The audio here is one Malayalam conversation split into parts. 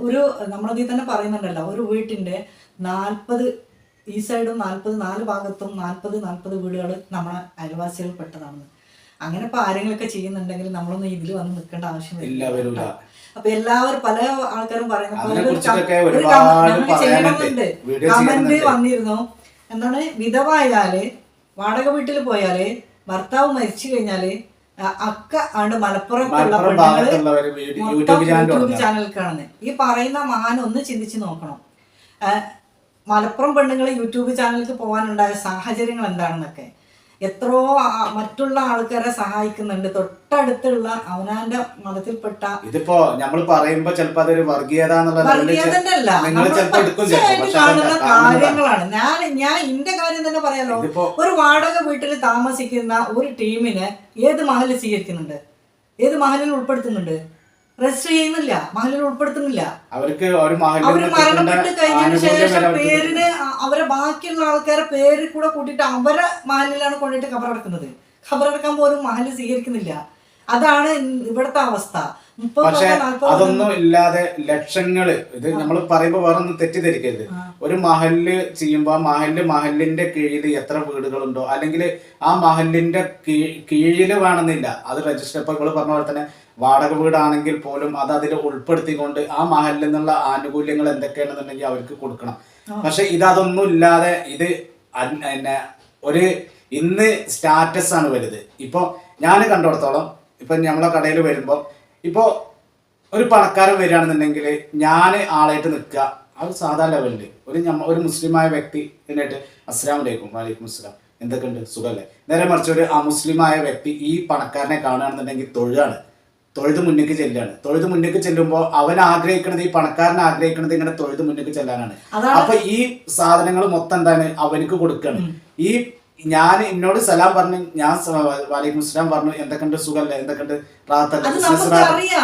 ഒരു നമ്മളതിൽ തന്നെ പറയുന്നുണ്ടല്ലോ, ഒരു വീട്ടിൻ്റെ 40 ഈ സൈഡും 40 4 ഭാഗത്തും 40 വീടുകൾ നമ്മളെ അയൽവാസികൾ പെട്ടതാണെന്ന്. അങ്ങനെ ഇപ്പൊ ആരെങ്കിലൊക്കെ ചെയ്യുന്നുണ്ടെങ്കിൽ നമ്മളൊന്നും ഇതിൽ വന്ന് നിൽക്കേണ്ട ആവശ്യമില്ല. അപ്പൊ എല്ലാവരും പല ആൾക്കാരും പറയുന്നത് ചെയ്യണമെന്നുണ്ട്. കമന്റ് വന്നിരുന്നു, എന്താണ്, വിധവായാല് വാടക വീട്ടിൽ പോയാല് ഭർത്താവ് മരിച്ചു കഴിഞ്ഞാല് അക്ക ആണ്ട് മലപ്പുറത്തുള്ള പെണ്ണുങ്ങള് യൂട്യൂബ് ചാനൽ കാണുന്നത്. ഈ പറയുന്ന മഹാൻ ഒന്ന് ചിന്തിച്ച് നോക്കണം. മലപ്പുറം പെണ്ണുങ്ങൾ യൂട്യൂബ് ചാനലിലേക്ക് പോകാനുണ്ടായ സാഹചര്യങ്ങൾ എന്താണെന്നൊക്കെ. എത്രയോ മറ്റുള്ള ആൾക്കാരെ സഹായിക്കുന്നുണ്ട്, തൊട്ടടുത്തുള്ള അവനാന്റെ മതത്തിൽപ്പെട്ട. ഇതിപ്പോ നമ്മൾ പറയുമ്പോ ചിലപ്പോ അതൊരു വർഗീയതന്റെ കാണുന്ന കാര്യങ്ങളാണ്. ഞാൻ ഇന്റെ കാര്യം തന്നെ പറയാലോ. ഒരു വാടക വീട്ടിൽ താമസിക്കുന്ന ഒരു ടീമിനെ ഏത് മഹലിൽ സ്വീകരിക്കുന്നുണ്ട്, ഏത് മഹലിൽ ഉൾപ്പെടുത്തുന്നുണ്ട്? രജിസ്റ്റർ ചെയ്യുന്നില്ല, മഹലിൽ ഉൾപ്പെടുത്തുന്നില്ല. അവര് മരണപ്പെട്ട് കഴിഞ്ഞതിന് ശേഷം പേരിന് അവരെ ബാക്കിയുള്ള ആൾക്കാരെ പേര് കൂടെ കൂട്ടിയിട്ട് അവരെ മഹലിലാണ് കൊണ്ടിട്ട് ഖബറടക്കുന്നത്. ഖബറടക്കാൻ പോലും മഹല് സ്വീകരിക്കുന്നില്ല. അതാണ് ഇവിടുത്തെ അവസ്ഥ. പക്ഷെ അതൊന്നും ഇല്ലാതെ ലക്ഷങ്ങള്, ഇത് നമ്മൾ പറയുമ്പോ വേറെ ഒന്നും തെറ്റിദ്ധരിക്കരുത്. ഒരു മഹല്ല് ചെയ്യുമ്പോ ആ മഹലിന്റെ കീഴിൽ എത്ര വീടുകളുണ്ടോ, അല്ലെങ്കിൽ ആ മഹലിന്റെ കീഴില് വേണമെന്നില്ല അത് രജിസ്റ്റർ. ഇപ്പൊ നിങ്ങൾ പറഞ്ഞ പോലെ തന്നെ വാടക വീടാണെങ്കിൽ പോലും അത് അതിൽ ഉൾപ്പെടുത്തിക്കൊണ്ട് ആ മഹലിൽ നിന്നുള്ള ആനുകൂല്യങ്ങൾ എന്തൊക്കെയാണെന്നുണ്ടെങ്കിൽ അവർക്ക് കൊടുക്കണം. പക്ഷെ ഇതൊന്നും ഇല്ലാതെ ഇത് ഒരു ഇന്ന് സ്റ്റാറ്റസ് ആണ് വലുത്. ഇപ്പൊ ഞാൻ കണ്ടിടത്തോളം ഇപ്പൊ നമ്മളെ കടയിൽ വരുമ്പോ ഇപ്പോ ഒരു പണക്കാരൻ വരികയാണെന്നുണ്ടെങ്കിൽ ഞാൻ ആളായിട്ട് നിൽക്കുക, അത് സാധാ ലെവലില് ഒരു മുസ്ലിമായ വ്യക്തി എന്നിട്ട് അസ്സലാമു അലൈക്കും വലൈക്കും അസ്സലാം എന്തൊക്കെയുണ്ട് സുഖല്ലേ, നേരെ മറിച്ച് ഒരു അമുസ്ലിമായ വ്യക്തി ഈ പണക്കാരനെ കാണുകയാണെന്നുണ്ടെങ്കിൽ തൊഴുത് മുന്നേക്ക് ചെല്ലുകയാണ്. തൊഴുത് മുന്നേക്ക് ചെല്ലുമ്പോൾ അവൻ ആഗ്രഹിക്കുന്നത്, ഈ പണക്കാരൻ ആഗ്രഹിക്കുന്നത് ഇങ്ങനെ തൊഴുത് മുന്നേക്ക് ചെല്ലാനാണ്. അപ്പൊ ഈ സാധനങ്ങൾ മൊത്തം എന്താണ് അവനക്ക് കൊടുക്കുകയാണ്. ഈ ഞാൻ എന്നോട് സലാം പറഞ്ഞു, ഞാൻ വലൈക്കും അസ്സലാം പറഞ്ഞു, എന്തൊക്കെയുണ്ട് സുഖല്ലേ, എന്തൊക്കെയുണ്ട് റാഹത്തല്ലേ,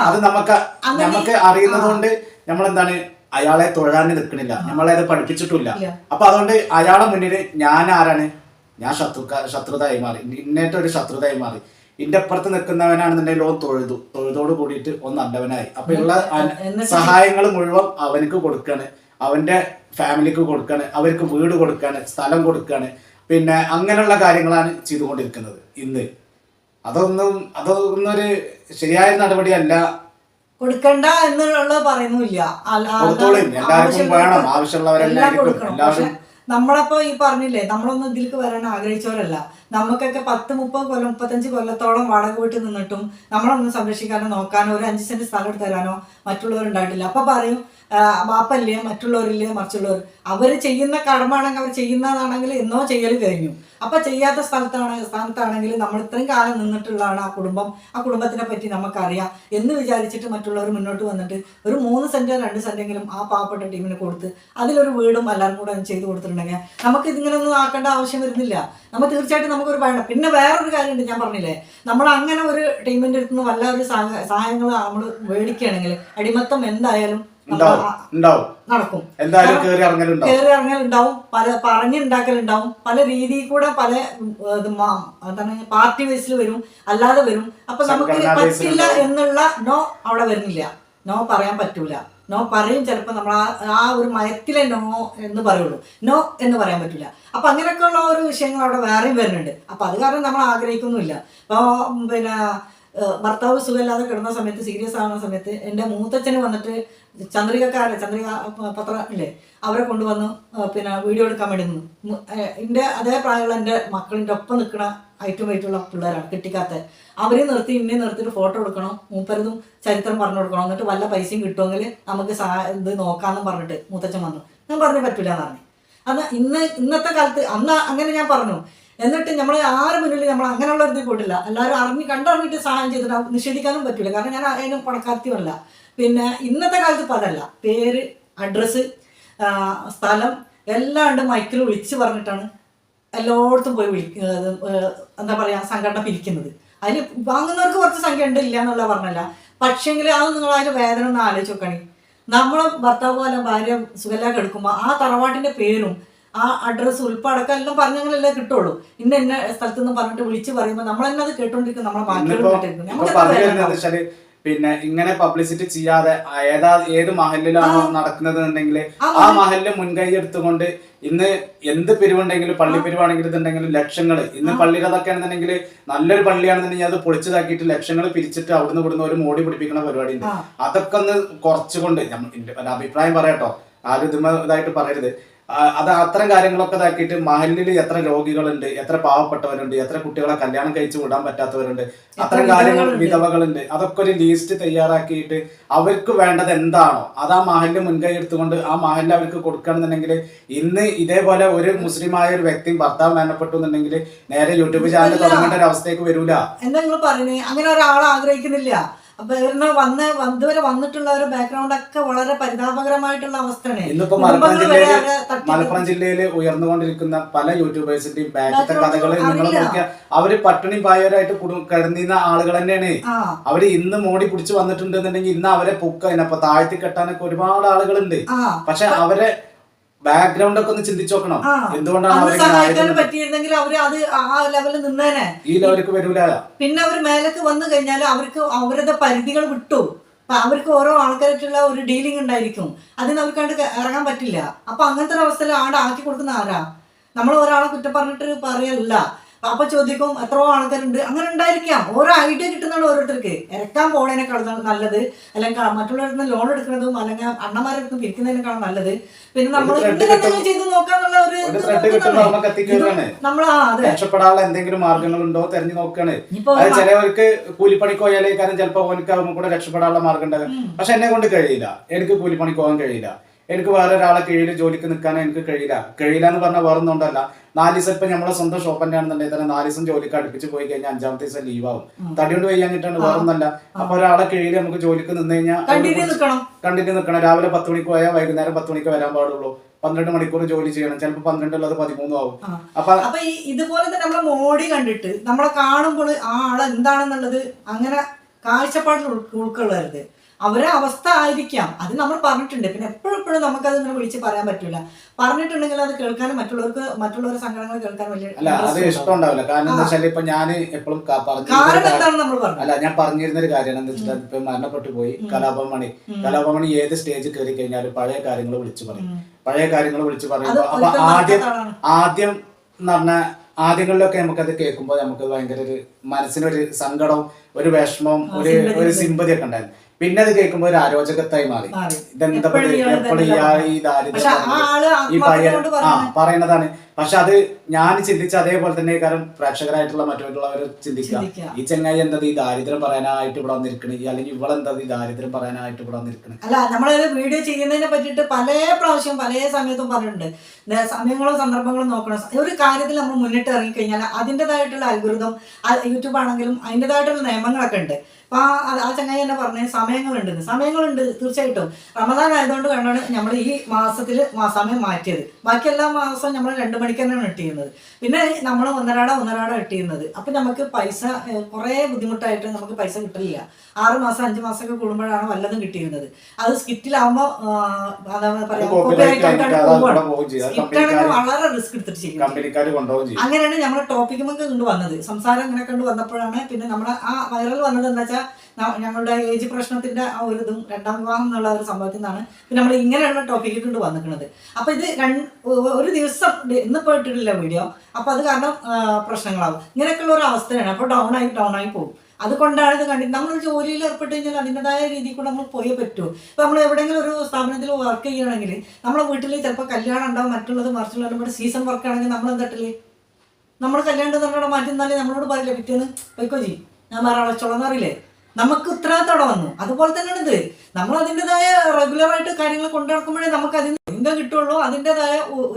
അത് നമുക്ക് അറിയുന്നത് കൊണ്ട് നമ്മളെന്താണ് അയാളെ തൊഴാൻ നിൽക്കണില്ല, നമ്മളത് പഠിപ്പിച്ചിട്ടില്ല. അപ്പൊ അതുകൊണ്ട് അയാളെ മുന്നിൽ ഞാൻ ആരാണ്, ഞാൻ ശത്രുതായി മാറി, ഇന്നേറ്റൊരു ശത്രുതായി മാറി. ഇന്റെ അപ്പുറത്ത് നിൽക്കുന്നവനാണെന്നുണ്ടെങ്കിൽ ഓൻ തൊഴുതോട് കൂടിയിട്ട് ഒന്ന് നല്ലവനായി. അപ്പൊ ഉള്ള സഹായങ്ങൾ മുഴുവൻ അവനക്ക് കൊടുക്കാണ്, അവന്റെ ഫാമിലിക്ക് കൊടുക്കാണ്, അവർക്ക് വീട് കൊടുക്കാണ്, സ്ഥലം കൊടുക്കാണ്, പിന്നെ അങ്ങനെയുള്ള കാര്യങ്ങളാണ് ചെയ്തുകൊണ്ടിരിക്കുന്നത് ഇന്ന്. അതൊന്നും ഒരു ശരിയായ നടപടിയല്ല. കൊടുക്കണ്ട എന്നുള്ള പറയുന്നില്ല, എല്ലാവർക്കും വേണം, ആവശ്യമുള്ളവരെല്ലാവർക്കും എല്ലാവരും. നമ്മളപ്പോ ഈ പറഞ്ഞില്ലേ, നമ്മളൊന്നും ഇതിലേക്ക് വരാൻ ആഗ്രഹിച്ചവരല്ല. നമുക്കൊക്കെ 10, 30 കൊല്ലം 35 കൊല്ലത്തോളം വാടക വീട്ടിൽ നിന്നിട്ടും നമ്മളൊന്നും സംരക്ഷിക്കാനോ നോക്കാനോ ഒരു 5 സെന്റ് സ്ഥലം എടുത്ത് തരാനോ മറ്റുള്ളവരുണ്ടായിട്ടില്ല. അപ്പൊ പറയും ബാപ്പല്ലേ, മറ്റുള്ളവരില്ലേ, മറിച്ചുള്ളവർ. അവർ ചെയ്യുന്ന കടമാണെങ്കിൽ അവർ ചെയ്യുന്നതാണെങ്കിൽ എന്നോ ചെയ്യൽ കഴിഞ്ഞു. അപ്പൊ ചെയ്യാത്ത സ്ഥാനത്താണെങ്കിൽ നമ്മൾ ഇത്രയും കാലം നിന്നിട്ടുള്ളതാണ് ആ കുടുംബം, ആ കുടുംബത്തിനെ പറ്റി നമുക്കറിയാം എന്ന് വിചാരിച്ചിട്ട് മറ്റുള്ളവർ മുന്നോട്ട് വന്നിട്ട് ഒരു 3 സെന്റോ 2 സെന്റെങ്കിലും ആ പാവപ്പെട്ട ടീമിന് കൊടുത്ത് അതിലൊരു വീടും എല്ലാവരും കൂടെ ചെയ്ത് കൊടുത്തിട്ടുണ്ടെങ്കിൽ നമുക്ക് ഇതിങ്ങനെയൊന്നും ആക്കേണ്ട ആവശ്യം വരുന്നില്ല. നമ്മൾ തീർച്ചയായിട്ടും നമുക്കൊരു വേണം. പിന്നെ വേറൊരു കാര്യമുണ്ട്, ഞാൻ പറഞ്ഞില്ലേ, നമ്മൾ അങ്ങനെ ഒരു ടീമിന്റെ അടുത്ത് നിന്ന് വല്ല ഒരു സഹായങ്ങൾ നമ്മൾ മേടിക്കുകയാണെങ്കിൽ അടിമത്തം എന്തായാലും നടക്കും. കയറി ഇറങ്ങലുണ്ടാവും, പല പറഞ്ഞുണ്ടാക്കലുണ്ടാവും, പല രീതിയിൽ കൂടെ പല എന്താണ് പാർട്ടി ബേസിൽ വരും, അല്ലാതെ വരും. അപ്പൊ നമുക്ക് പറ്റില്ല എന്നുള്ള നോ അവിടെ വരുന്നില്ല. നോ പറയാൻ പറ്റൂല. നോ പറയും ചിലപ്പോൾ നമ്മൾ ആ ഒരു മയത്തിലെ നോ എന്ന് പറയുള്ളൂ, നോ എന്ന് പറയാൻ പറ്റില്ല. അപ്പൊ അങ്ങനെയൊക്കെയുള്ള ഒരു വിഷയങ്ങൾ അവിടെ വേറെയും വരുന്നുണ്ട്. അപ്പൊ അത് കാരണം നമ്മൾ ആഗ്രഹിക്കുന്നുമില്ല. ഇപ്പോൾ പിന്നെ ഭർത്താവ് സുഖമില്ലാതെ കിടന്ന സമയത്ത്, സീരിയസ് ആവുന്ന സമയത്ത് എൻ്റെ മൂത്തച്ഛന് വന്നിട്ട് ചന്ദ്രിക പത്രം ഇല്ലേ, അവരെ കൊണ്ടുവന്ന് പിന്നെ വീഡിയോ എടുക്കാൻ വേണ്ടി നിന്നു. എൻ്റെ അതേ പ്രായമുള്ള എൻ്റെ മക്കളിൻ്റെ ഒപ്പം നിൽക്കുന്ന ഹൈറ്റും വെയിറ്റുള്ള പിള്ളേരാണ്, കിട്ടിക്കാത്ത. അവരെ നിർത്തി ഇന്നെ നിർത്തിയിട്ട് ഫോട്ടോ എടുക്കണം, മൂപ്പരതും ചരിത്രം പറഞ്ഞു കൊടുക്കണം, എന്നിട്ട് വല്ല പൈസയും കിട്ടുമെങ്കിൽ നമുക്ക് ഇത് നോക്കാമെന്നും പറഞ്ഞിട്ട് മൂത്തച്ഛൻ വന്നു. ഞാൻ പറഞ്ഞു പറ്റില്ല എന്ന് പറഞ്ഞു. അത് ഇന്നത്തെ കാലത്ത് അന്ന് അങ്ങനെ ഞാൻ പറഞ്ഞു. എന്നിട്ട് നമ്മൾ ആറ് മുന്നിൽ നമ്മൾ അങ്ങനെയുള്ള ഒരു ഇത് പോയിട്ടില്ല. എല്ലാവരും കണ്ടറിഞ്ഞിട്ട് സഹായം ചെയ്തിട്ട് നിഷേധിക്കാനും പറ്റില്ല, കാരണം ഞാൻ അതിനും പണക്കാർത്തിയുമല്ല. പിന്നെ ഇന്നത്തെ കാലത്ത് ഇപ്പം അതല്ല, പേര്, അഡ്രസ്സ്, സ്ഥലം എല്ലാം ഉണ്ട് മൈക്കിൽ വിളിച്ച് പറഞ്ഞിട്ടാണ് എല്ലായിടത്തും പോയി എന്താ പറയുക സംഘടന പിരിക്കുന്നത്. അതിന് വാങ്ങുന്നവർക്ക് കുറച്ച് സംഖ്യ ഉണ്ട്, ഇല്ല എന്നുള്ള പറഞ്ഞല്ല. പക്ഷേങ്കിൽ അത് നിങ്ങൾ അതിൻ്റെ വേദന ഒന്ന് ആലോചിച്ച് നോക്കണേ. നമ്മളെ ഭർത്താവ് പോലെ ഭാര്യ സുഖമില്ലാതെ എടുക്കുമ്പോൾ ആ തറവാട്ടിൻ്റെ പേരും ആ അഡ്രസ്സ് ഉൾപ്പെടക്കം എല്ലാം പറഞ്ഞെങ്കിലല്ലേ കിട്ടുള്ളൂ. ഇന്ന സ്ഥലത്ത് നിന്ന് പറഞ്ഞിട്ട് വിളിച്ച് പറയുമ്പോൾ നമ്മൾ തന്നെ അത് കേട്ടോണ്ടിരിക്കും, നമ്മളെ ബാക്കിയോട് കേട്ടിരിക്കും. പിന്നെ ഇങ്ങനെ പബ്ലിസിറ്റി ചെയ്യാതെ ഏത് മഹലിലാണോ നടക്കുന്നത് എന്നുണ്ടെങ്കിൽ ആ മഹലില് മുൻകൈ എടുത്തുകൊണ്ട് ഇന്ന് എന്ത് പിരിവുണ്ടെങ്കിലും പള്ളി പിരിവാണെങ്കിലും ഇതുണ്ടെങ്കിലും ലക്ഷങ്ങൾ ഇന്ന് പള്ളിയുടെ അതൊക്കെ ആണെന്നുണ്ടെങ്കിൽ നല്ലൊരു പള്ളിയാണെന്നുണ്ടെങ്കിൽ അത് പൊളിച്ചതാക്കിയിട്ട് ലക്ഷങ്ങൾ പിരിച്ചിട്ട് അവിടുന്ന് ഇവിടുന്ന് ഒരു മോടി പിടിപ്പിക്കുന്ന പരിപാടി ഉണ്ട്. അതൊക്കെ ഒന്ന് കുറച്ചുകൊണ്ട് എന്റെ അഭിപ്രായം പറയാട്ടോ, ആരും ഇതായിട്ട് പറയരുത്. അത് അത്തരം കാര്യങ്ങളൊക്കെ ഇതാക്കിയിട്ട് മഹലിൽ എത്ര രോഗികളുണ്ട്, എത്ര പാവപ്പെട്ടവരുണ്ട്, എത്ര കുട്ടികളെ കല്യാണം കഴിച്ചു വിടാൻ പറ്റാത്തവരുണ്ട്, അത്തരം കാര്യങ്ങൾ വിധവകളുണ്ട്, അതൊക്കെ ഒരു ലിസ്റ്റ് തയ്യാറാക്കിയിട്ട് അവർക്ക് വേണ്ടത് എന്താണോ അത് ആ മഹലിൽ മുൻകൈ എടുത്തുകൊണ്ട് ആ മഹലിൽ അവർക്ക് കൊടുക്കണമെന്നുണ്ടെങ്കിൽ ഇന്ന് ഇതേപോലെ ഒരു മുസ്ലിമായ ഒരു വ്യക്തി ഭർത്താവ് മരണപ്പെട്ടു എന്നുണ്ടെങ്കിൽ നേരെ യൂട്യൂബ് ചാനൽ തുടങ്ങേണ്ട ഒരു അവസ്ഥയ്ക്ക് വരൂല. എന്താ നിങ്ങൾ പറഞ്ഞേ? അങ്ങനെ ഒരാൾ ആഗ്രഹിക്കുന്നില്ല. അപ്പൊ ഇതുവരെ വന്നിട്ടുള്ള ഒരു ബാക്ക്ഗ്രൗണ്ട് ഒക്കെ വളരെ പരിതാപകരമായിട്ടുള്ള അവസ്ഥയാണ്. ഇന്നിപ്പോ മലപ്പുറം ജില്ലയിൽ ഉയർന്നുകൊണ്ടിരിക്കുന്ന പല യൂട്യൂബേഴ്സിന്റെയും ബാക്കത്തെ കഥകൾ നിങ്ങൾ നോക്കിയാൽ അവര് പട്ടിണി പായവരായിട്ട് കിടന്നിരുന്ന ആളുകൾ തന്നെയാണ്. അവര് ഇന്ന് മോടി പിടിച്ചു വന്നിട്ടുണ്ടെന്നുണ്ടെങ്കിൽ ഇന്ന് അവരെ പൊക്കതിനപ്പൊ താഴ്ത്തി കെട്ടാനൊക്കെ ഒരുപാട് ആളുകളുണ്ട്. പക്ഷെ അവരെ ബാക്ക്ഗ്രൗണ്ട് ഒക്കെ ഒന്ന് ചിന്തിച്ചു നോക്കണം. എന്തുകൊണ്ടാണ് സഹായിക്കാൻ പറ്റിയിരുന്നെങ്കിൽ അവര് അത് ആ ലെവലിൽ നിന്നേനെ. ഈ ലെവലിലേക്ക് വരൂല. പിന്നെ അവർ മേലേക്ക് വന്നു കഴിഞ്ഞാൽ അവർക്ക് അവരുടെ പരിധികൾ വിട്ടു. അവർക്ക് ഓരോ ആൾക്കാരായിട്ടുള്ള ഒരു ഡീലിംഗ് ഉണ്ടായിരിക്കും. അതിന് അവർക്കാണ്ട് ഇറങ്ങാൻ പറ്റില്ല. അപ്പൊ അങ്ങനത്തെ ഒരു അവസ്ഥയിൽ ആക്കി കൊടുക്കുന്ന ആരാ? നമ്മൾ ഒരാളെ കുറ്റം പറഞ്ഞിട്ട് പറയല്ല. അപ്പൊ ചോദിക്കും എത്രയോ ആൾക്കാരുണ്ട്. അങ്ങനെ ഉണ്ടായിരിക്കാം. ഓരോ ഐഡിയ കിട്ടുന്നതാണ് ഓരോരുത്തർക്ക്. ഇറക്കാൻ പോണേനേക്കാൾ നല്ലത്, അല്ലെങ്കിൽ മറ്റുള്ളവരിൽ നിന്ന് ലോൺ എടുക്കുന്നതും അല്ലെങ്കിൽ അണ്ണന്മാരുടെ അടുത്ത് പിരിക്കുന്നതിനേക്കാൾ നല്ലത് പിന്നെ നമ്മൾ എന്തെങ്കിലും ചെയ്ത് നോക്കാന്നുള്ള ഒരു രക്ഷപ്പെടാനുള്ള എന്തെങ്കിലും മാർഗങ്ങളുണ്ടോ തെരഞ്ഞു നോക്കാണ്. ചിലവർക്ക് കൂലിപ്പണിക്ക് പോയാലേ കാരണം ചിലപ്പോ ഓനിക്കാവുമ്പോൾ കൂടെ രക്ഷപ്പെടാനുള്ള മാർഗം ഉണ്ടാകും. പക്ഷെ എന്നെ കൊണ്ട് കഴിയില്ല, എനിക്ക് കൂലിപ്പണിക്ക് പോകാൻ കഴിയില്ല, എനിക്ക് വേറെ ഒരാളെ കീഴിൽ ജോലിക്ക് നിൽക്കാൻ എനിക്ക് കഴിയില്ല എന്ന് പറഞ്ഞാൽ വേറെ ഒന്നും ഉണ്ടല്ല. 4 ദിവസം ഇപ്പൊ നമ്മളെ സ്വന്തം ഷോപ്പ് തന്നെയാണെന്നുണ്ടെങ്കിൽ തന്നെ 4 ദിവസം ജോലിക്ക് അടുപ്പിച്ച് പോയി കഴിഞ്ഞാൽ 5-ാമത്തെ ദിവസം ലീവാകും. തടിയോണ്ട് വയ്യാഞ്ഞിട്ടാണ്, വേറെ ഒന്നല്ല. അപ്പൊ ഒരാളെ കീഴിൽ നമുക്ക് ജോലിക്ക് നിന്ന് കഴിഞ്ഞാൽ കണ്ടിന്യൂ നിൽക്കണം. രാവിലെ 10 മണിക്ക് പോയാൽ വൈകുന്നേരം 10 മണിക്ക് വരാൻ പാടുള്ളൂ. 12 മണിക്കൂർ ജോലി ചെയ്യണം. ചിലപ്പോൾ 12 ഉള്ളത് 13 ആവും. അപ്പൊ ഇതുപോലെ തന്നെ നമ്മളെ മോഡി കണ്ടിട്ട് നമ്മളെ കാണുമ്പോൾ ആ ആള് എന്താണെന്നുള്ളത് അങ്ങനെ കാഴ്ചപ്പാടിൽ ഉൾക്കൊള്ളരുത്. അവരെ അവസ്ഥ ആയിരിക്കാം, അത് നമ്മൾ പറഞ്ഞിട്ടുണ്ട്. പിന്നെ എപ്പോഴും നമുക്കത് ഇങ്ങനെ വിളിച്ച് പറയാൻ പറ്റില്ല. പറഞ്ഞിട്ടുണ്ടെങ്കിൽ അത് കേൾക്കാനും മറ്റുള്ളവരുടെ സങ്കടങ്ങൾ കേൾക്കാനും വലിയ അത് ഇഷ്ടം ഉണ്ടാവില്ല. കാരണം എന്താ വെച്ചാൽ ഇപ്പൊ ഞാൻ എപ്പോഴും ഞാൻ പറഞ്ഞിരുന്ന ഒരു കാര്യമാണ് എന്താ വെച്ചാൽ ഇപ്പൊ മരണപ്പെട്ടു പോയി കലാഭമണി ഏത് സ്റ്റേജിൽ കയറി കഴിഞ്ഞാലും പഴയ കാര്യങ്ങൾ വിളിച്ചു പറയും. പറയുമ്പോ അപ്പൊ ആദ്യം എന്ന് പറഞ്ഞാൽ ആദ്യങ്ങളിലൊക്കെ നമുക്കത് കേൾക്കുമ്പോൾ നമുക്ക് ഭയങ്കര ഒരു മനസ്സിനൊരു സങ്കടവും ഒരു വിഷമവും ഒരു സിമ്പതി ഒക്കെ ഉണ്ടായിരുന്നു. പിന്നെ അത് കേൾക്കുമ്പോൾ ഒരു അരോചകത്തായി മാറി. ഇതെന്താ എപ്പോഴും ഈ ദാരിദ്ര്യം ഈ പയ്യൻ പറയുന്നതാണ്. പക്ഷെ അത് ഞാൻ ചിന്തിച്ച അതേപോലെ തന്നെ കാരണം പ്രേക്ഷകരായിട്ടുള്ള മറ്റുള്ളവർ ചിന്തിക്കുക, ഈ ചെങ്ങായി എന്തത് ഈ ദാരിദ്ര്യം പറയാനായിട്ട് ഇവിടെ വന്നിരിക്കണേ, അല്ലെങ്കിൽ ഇവളെന്തത് ഈ ദാരിദ്ര്യം പറയാനായിട്ട് ഇവിടെ വന്നിരിക്കണേ. അല്ല, നമ്മളൊരു വീഡിയോ ചെയ്യുന്നതിനെ പറ്റിയിട്ട് പല പ്രാവശ്യം പല സമയത്തും പറഞ്ഞിട്ടുണ്ട്. സമയങ്ങളും സന്ദർഭങ്ങളും നോക്കണം. ഒരു കാര്യത്തിൽ നമ്മൾ മുന്നിട്ട് ഇറങ്ങിക്കഴിഞ്ഞാൽ അതിൻ്റെതായിട്ടുള്ള അൽഗോരിതം യൂട്യൂബ് ആണെങ്കിലും അതിൻ്റെതായിട്ടുള്ള നിയമങ്ങളൊക്കെ ഉണ്ട്. അപ്പൊ ആ ചങ്ങായി തന്നെ പറഞ്ഞ സമയങ്ങളുണ്ട് തീർച്ചയായിട്ടും. റമദാൻ ആയതുകൊണ്ട് കണ്ടാണ് നമ്മൾ ഈ മാസത്തിൽ സമയം മാറ്റിയത്. ബാക്കി എല്ലാ മാസവും നമ്മൾ 2 മണിക്ക് തന്നെയാണ് ഇട്ടിരുന്നത്. പിന്നെ നമ്മൾ ഒന്നരാട ഇട്ടിരുന്നത്. അപ്പൊ നമുക്ക് പൈസ കുറെ ബുദ്ധിമുട്ടായിട്ട് നമുക്ക് പൈസ കിട്ടില്ല. 6 മാസം 5 മാസമൊക്കെ കൂടുമ്പോഴാണ് വല്ലതും കിട്ടിയിരുന്നത്. അത് സ്കിറ്റിലാവുമ്പോ വളരെ റിസ്ക് എടുത്തിട്ട് ചെയ്യും. അങ്ങനെയാണ് നമ്മളെ ടോപ്പിക്കുമൊക്കെ കൊണ്ട് വന്നത്. സംസാരം ഇങ്ങനെ കണ്ടു വന്നപ്പോഴാണ് പിന്നെ നമ്മളെ ആ വൈറൽ വന്നത്. എന്താ വെച്ചാൽ ഞങ്ങളുടെ ഏജ് പ്രശ്നത്തിന്റെ ആ ഒരു ഇതും 2ാം വിവാഹം എന്നുള്ള ഒരു സംഭവത്തിൽ നിന്നാണ് പിന്നെ നമ്മൾ ഇങ്ങനെയുള്ള ടോപ്പിക്ക് കൊണ്ട് വന്നിരിക്കുന്നത്. അപ്പൊ ഇത് ഒരു ദിവസം ഇന്നിപ്പോ ഇട്ടിട്ടില്ല വീഡിയോ. അപ്പൊ അത് കാരണം പ്രശ്നങ്ങളാവും. ഇങ്ങനെയൊക്കെയുള്ള ഒരു അവസ്ഥയാണ്. അപ്പൊ ഡൗൺ ആയി പോകും. അതുകൊണ്ടാണ് ഇത് കണ്ടിട്ട് നമ്മൾ ജോലിയിൽ ഏർപ്പെട്ട് കഴിഞ്ഞാൽ അതിൻ്റെതായ രീതിയിൽ കൂടെ നമ്മൾ പോയേ പറ്റൂ. ഇപ്പൊ നമ്മൾ എവിടെയെങ്കിലും ഒരു സ്ഥാപനത്തിൽ വർക്ക് ചെയ്യുകയാണെങ്കിൽ നമ്മളെ വീട്ടിൽ ചിലപ്പോൾ കല്യാണം ഉണ്ടാവും, മറ്റുള്ളവരും കൂടെ സീസൺ വർക്ക് ആണെങ്കിൽ നമ്മൾ എന്താട്ടില്ലേ, നമ്മൾ കല്യാണം തന്നെ മാറ്റി നിന്നാലേ നമ്മളോട് പറയില്ലേ പിറ്റേന്ന് പോയിക്കോ ജി ഞാൻ വേറെ അളച്ചോളന്ന് അറിയില്ലേ. നമുക്ക് ഉത്തരവാദിത്തോടെ വന്നു. അതുപോലെ തന്നെയാണ് ഇത്. നമ്മൾ അതിൻ്റെതായ റെഗുലറായിട്ട് കാര്യങ്ങൾ കൊണ്ടു നടക്കുമ്പോഴേ നമുക്ക് അതിന് എന്താ കിട്ടുള്ളൂ. അതിൻ്റെതായ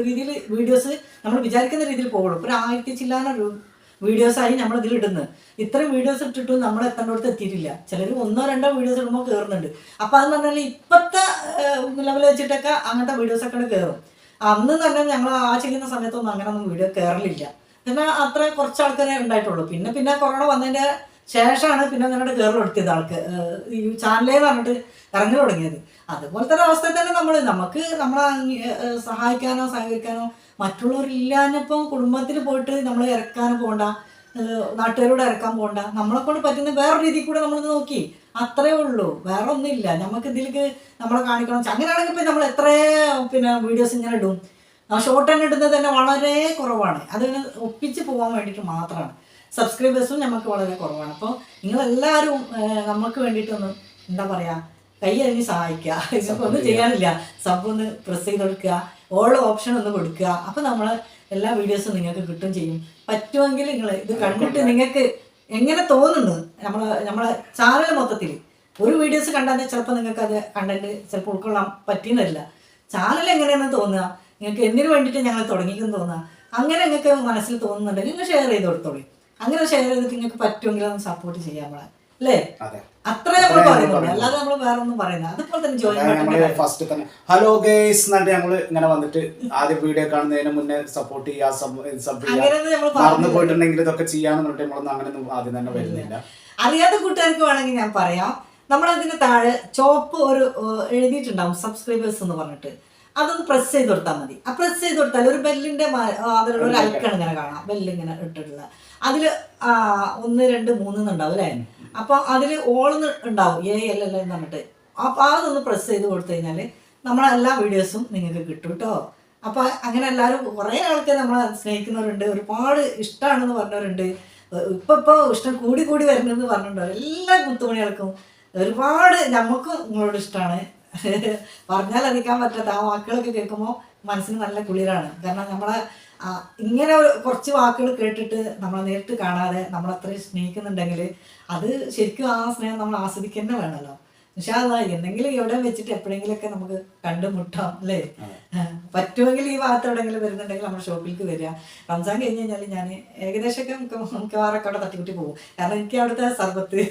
രീതിയിൽ വീഡിയോസ് നമ്മൾ വിചാരിക്കുന്ന രീതിയിൽ പോകുള്ളൂ. ഇപ്പോൾ 1000 ചില്ലാന വീഡിയോസായി നമ്മൾ ഇതിൽ ഇടുന്നത്. ഇത്രയും വീഡിയോസ് ഇട്ടിട്ടും നമ്മൾ എത്തേണ്ടടുത്ത് എത്തിയിട്ടില്ല. ചിലർ 1-2 വീഡിയോസ് ഇടുമ്പോൾ കയറുന്നുണ്ട്. അപ്പം അതെന്ന് പറഞ്ഞാൽ ഇപ്പോഴത്തെ ലെവൽ വെച്ചിട്ടൊക്കെ അങ്ങനത്തെ വീഡിയോസൊക്കെ കയറും. അന്ന് തന്നെ ഞങ്ങൾ ആ ചെയ്യുന്ന സമയത്തൊന്നും അങ്ങനെയൊന്നും വീഡിയോ കയറലില്ല. പിന്നെ അത്ര കുറച്ച് ആൾക്കാരെ ഉണ്ടായിട്ടുള്ളൂ. പിന്നെ കൊറോണ വന്നതിൻ്റെ ശേഷമാണ് പിന്നെ അങ്ങനെ കയറിലെടുത്തിയത് ആൾക്ക് ഈ ചാനലേന്ന് പറഞ്ഞിട്ട് ഇറങ്ങി തുടങ്ങിയത്. അതുപോലത്തെ ഒരു അവസ്ഥയിൽ തന്നെ നമുക്ക് നമ്മളെ സഹായിക്കാനോ സഹകരിക്കാനോ മറ്റുള്ളവരില്ലാഞ്ഞപ്പം കുടുംബത്തിൽ പോയിട്ട് നമ്മൾ ഇറക്കാനും പോകണ്ട, നാട്ടുകാരോട് ഇറക്കാൻ പോകണ്ട. നമ്മളെ കൊണ്ട് പറ്റുന്ന വേറെ രീതിയിൽ കൂടെ നമ്മളിത് നോക്കി അത്രേ ഉള്ളൂ, വേറെ ഒന്നുമില്ല. നമുക്ക് ഇതിലേക്ക് നമ്മളെ കാണിക്കണം. അങ്ങനെയാണെങ്കിൽ ഇപ്പം നമ്മൾ എത്ര വീഡിയോസ് ഇങ്ങനെ ഇടും. ഷോർട്ട് തന്നെ ഇടുന്നത് തന്നെ വളരെ കുറവാണ്. അതിന് ഒപ്പിച്ച് പോകാൻ വേണ്ടിയിട്ട് മാത്രമാണ്. സബ്സ്ക്രൈബേഴ്സും നമുക്ക് വളരെ കുറവാണ്. അപ്പോൾ നിങ്ങളെല്ലാവരും നമുക്ക് വേണ്ടിയിട്ടൊന്ന് എന്താ പറയുക, കൈ അരിഞ്ഞ് സഹായിക്കുക. ഇതൊക്കെ ഒന്നും ചെയ്യാനില്ല. സബ് ഒന്ന് പ്രസ് ചെയ്ത് കൊടുക്കുക, ഓൾ ഓപ്ഷൻ ഒന്ന് കൊടുക്കുക. അപ്പോൾ നമ്മൾ എല്ലാ വീഡിയോസും നിങ്ങൾക്ക് കിട്ടും ചെയ്യും. പറ്റുമെങ്കിൽ നിങ്ങൾ ഇത് കണ്ടിട്ട് നിങ്ങൾക്ക് എങ്ങനെ തോന്നുന്നു നമ്മളെ ചാനൽ മൊത്തത്തിൽ ഒരു വീഡിയോസ് കണ്ടാൽ ചിലപ്പോൾ നിങ്ങൾക്ക് അത് കണ്ടന്റ് ചിലപ്പോൾ ഉൾക്കൊള്ളാൻ പറ്റിയെന്നില്ല. ചാനൽ എങ്ങനെയാണെന്ന് തോന്നുക, നിങ്ങൾക്ക് എന്തിനു വേണ്ടിയിട്ട് ഞങ്ങൾ തുടങ്ങിയെന്ന് തോന്നുക, അങ്ങനെ നിങ്ങൾക്ക് മനസ്സിൽ തോന്നുന്നുണ്ടെങ്കിൽ നിങ്ങൾ ഷെയർ ചെയ്ത് കൊടുത്തോളൂ. അങ്ങനെ ഷെയർ ചെയ്തിട്ട് നിങ്ങൾക്ക് പറ്റുമെങ്കിൽ ഒന്ന് സപ്പോർട്ട് ചെയ്യാം നമ്മളെ, അല്ലേ? അത്രേ നമ്മൾ പറയുന്നുള്ളൂ, അല്ലാതെ നമ്മൾ വേറെ ഒന്നും പറയുന്നത്. അതുപോലെ തന്നെ ജോയിൻ ഫസ്റ്റ് തന്നെ ഹലോ ഗേസ് എന്നിട്ട് ഞങ്ങള് ഇങ്ങനെ വന്നിട്ട് ആദ്യം വീഡിയോ കാണുന്നതിന് മുന്നേ സപ്പോർട്ട് ചെയ്യാ, സബ് മറന്നു പോയിട്ടുണ്ടെങ്കിൽ ഇതൊക്കെ ചെയ്യാന്ന് പറഞ്ഞിട്ട് നമ്മളൊന്നും അങ്ങനെ ആദ്യം തന്നെ വരുന്നില്ല. അറിയാത്ത കൂട്ടുകാർക്ക് വേണമെങ്കിൽ ഞാൻ പറയാം, നമ്മളതിന് താഴെ ചോപ്പ് ഒരു എഴുതിയിട്ടുണ്ടാവും സബ്സ്ക്രൈബേഴ്സ് എന്ന് പറഞ്ഞിട്ട്. അതൊന്ന് പ്രസ് ചെയ്ത് കൊടുത്താൽ മതി. ആ പ്രസ് ചെയ്ത് കൊടുത്താൽ ഒരു ബെല്ലിന്റെ അതിലുള്ള ഒരു ഐക്കൺ ഇങ്ങനെ കാണാം, ബെല്ലിങ്ങനെ ഇട്ടിട്ടുള്ള. അതിൽ 1 2 3 ഉണ്ടാവും അല്ലേ? അപ്പോൾ അതിൽ ഓൾന്ന് ഉണ്ടാവും ALL എന്ന് പറഞ്ഞിട്ട്. അപ്പോൾ അതൊന്ന് പ്രസ് ചെയ്ത് കൊടുത്തു കഴിഞ്ഞാൽ നമ്മളെല്ലാ വീഡിയോസും നിങ്ങൾക്ക് കിട്ടും കേട്ടോ. അപ്പോൾ അങ്ങനെ എല്ലാവരും കുറേ ആൾക്കാർ നമ്മളെ സ്നേഹിക്കുന്നവരുണ്ട്, ഒരുപാട് ഇഷ്ടമാണെന്ന് പറഞ്ഞവരുണ്ട്, ഇപ്പോൾ ഇഷ്ടം കൂടി കൂടി വരുന്നതെന്ന് പറഞ്ഞിട്ടുണ്ടോ. എല്ലാ മുത്തുമണികൾക്കും ഒരുപാട് നമുക്കും നിങ്ങളോട് ഇഷ്ടമാണ്. പറഞ്ഞാൽ അറിയിക്കാൻ പറ്റാത്ത ആ വാക്കുകളൊക്കെ കേൾക്കുമ്പോൾ മനസ്സിന് നല്ല കുളിരാണ്. കാരണം നമ്മളെ ഇങ്ങനെ കുറച്ച് വാക്കുകൾ കേട്ടിട്ട് നമ്മളെ നേരിട്ട് കാണാതെ നമ്മളത്രയും സ്നേഹിക്കുന്നുണ്ടെങ്കിൽ അത് ശരിക്കും ആ സ്നേഹം നമ്മൾ ആസ്വദിക്കുക തന്നെ വേണമല്ലോ. പക്ഷേ അത് എന്തെങ്കിലും എവിടെ വെച്ചിട്ട് എപ്പോഴെങ്കിലുമൊക്കെ നമുക്ക് കണ്ടുമുട്ടാം അല്ലേ? പറ്റുമെങ്കിൽ ഈ ഭാഗത്ത് എവിടെയെങ്കിലും വരുന്നുണ്ടെങ്കിൽ നമ്മുടെ ഷോപ്പിലേക്ക് വരിക. റംസാൻ കഴിഞ്ഞ് കഴിഞ്ഞാൽ ഞാൻ ഏകദേശമൊക്കെ മിക്കവാറൊക്കെ അവിടെ തട്ടിക്കുട്ടി പോകും. കാരണം എനിക്ക് അവിടുത്തെ സർബത്ത്,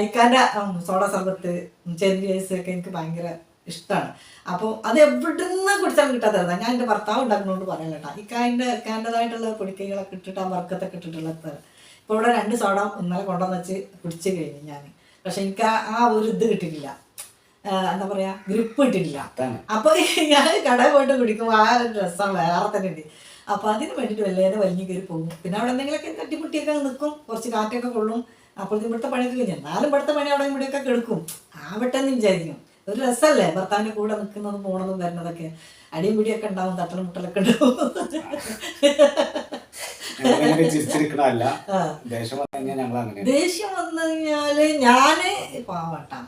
ഇക്കാൻ്റെ സോഡ സർബത്ത്, ചെറി ഐസ് ഒക്കെ എനിക്ക് ഭയങ്കര ഇഷ്ടമാണ്. അപ്പോൾ അത് എവിടുന്ന് കുടിച്ചാലും കിട്ടാത്തതാണ്. ഞാൻ എൻ്റെ ഭർത്താവ് ഉണ്ടാക്കുന്നതുകൊണ്ട് പറയാൻ കേട്ടോ. ഇക്കാൻ്റെതായിട്ടുള്ള പൊടിക്കൈകളൊക്കെ ഇട്ടിട്ട് ആ വർക്കത്തൊക്കെ ഇട്ടിട്ടുള്ള ഇപ്പോൾ ഇവിടെ 2 സോഡ ഇന്നലെ കൊണ്ടുവന്ന് വെച്ച് കുടിച്ച് കഴിഞ്ഞു ഞാൻ. പക്ഷെ എനിക്ക് ആ ഒരു ഇത് കിട്ടിയിട്ടില്ല, എന്താ പറയുക, ഗ്രിപ്പ് കിട്ടിയിട്ടില്ല. അപ്പോൾ ഞാൻ കടയിൽ പോയിട്ട് കുടിക്കുമ്പോൾ ആ ഒരു രസം വേറെ തന്നെ ഉണ്ട്. അപ്പോൾ അതിന് വേണ്ടിയിട്ട് വല്ലേനെ വലിഞ്ഞു കയറി പോകും. പിന്നെ അവിടെ എന്തെങ്കിലുമൊക്കെ തട്ടിമുട്ടിയൊക്കെ നിൽക്കും, കുറച്ച് കാറ്റൊക്കെ കൊള്ളും. അപ്പോഴത്തെ ഇവിടുത്തെ പണിയൊക്കെ കഴിഞ്ഞു. എന്നാലും ഇവിടുത്തെ പണി അവിടെ ഇവിടെയൊക്കെ കിടക്കും. ആവട്ടെന്ന് വിചാരിക്കും. ഒരു രസമല്ലേ ഭർത്താവിൻ്റെ കൂടെ നിൽക്കുന്നതും പോണതും വരുന്നതൊക്കെ. അടിയും പിടിയൊക്കെ ഉണ്ടാവും, തട്ടലും മുട്ടലൊക്കെ ഉണ്ടാവും. ദേഷ്യം വന്നു കഴിഞ്ഞാല് ഞാന് പാവട്ടാ,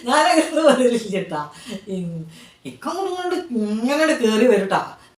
ഞാനങ്ങനെ പറയലില്ല ചേട്ടാ. ഇക്കൊണ്ട് ഇങ്ങനെ കേറി വരട്ടാ.